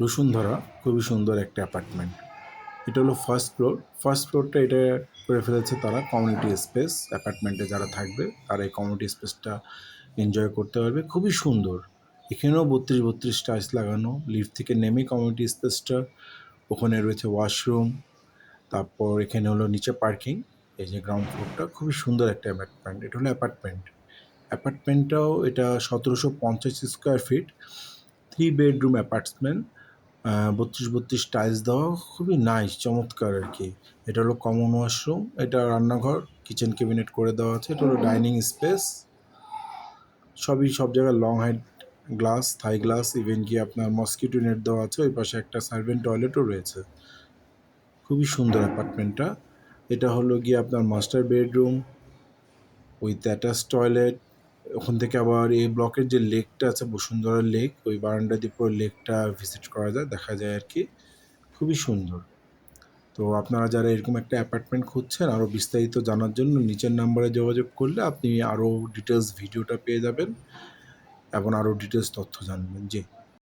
বসুন্ধরা খুবই সুন্দর একটা অ্যাপার্টমেন্ট। এটা হলো ফার্স্ট ফ্লোর। ফার্স্ট ফ্লোরটা এটা করে ফেলেছে তারা কমিউনিটি স্পেস। অ্যাপার্টমেন্টে যারা থাকবে তারা এই কমিউনিটি স্পেসটা এনজয় করতে পারবে। খুবই সুন্দর। এখানেও 32 টাইলস লাগানো। লিফট থেকে নেমে কমিউনিটি স্পেসটা, ওখানে রয়েছে ওয়াশরুম। তারপর এখানে হলো নিচে পার্কিং। এই যে গ্রাউন্ড ফ্লোরটা খুবই সুন্দর একটা অ্যাপার্টমেন্ট। এটা হলো অ্যাপার্টমেন্ট। অ্যাপার্টমেন্টটাও এটা 1750 square feet, 3 bedroom apartment. 32 tiles দেওয়া, খুবই নাইস, চমৎকার আর কি। এটা হলো কমন ওয়াশরুম, এটা রান্নাঘর, কিচেন ক্যাবিনেট করে দেওয়া আছে। এটা হলো ডাইনিং স্পেস। সব জায়গায় long height glass, Thai glass, even কি আপনার মসকিটো নেট দেওয়া আছে। ওই পাশে একটা সার্ভেন্ট টয়লেটও রয়েছে। খুবই সুন্দর অ্যাপার্টমেন্টটা। এটা হলো গিয়ে আপনার master bedroom with attach toilet. ওখান থেকে আবার এই ব্লকের যে লেকটা আছে, বসুন্ধরা লেক, ওই বারান্দা দিয়ে পুরো লেকটা ভিজিট করা যায়, দেখা যায় আর কি। খুবই সুন্দর। তো আপনারা যারা এরকম একটা অ্যাপার্টমেন্ট খুঁজছেন, আরও বিস্তারিত জানার জন্য নিচের নাম্বারে যোগাযোগ করলে আপনি আরও ডিটেলস ভিডিওটা পেয়ে যাবেন এবং আরও ডিটেলস তথ্য জানবেন। জি।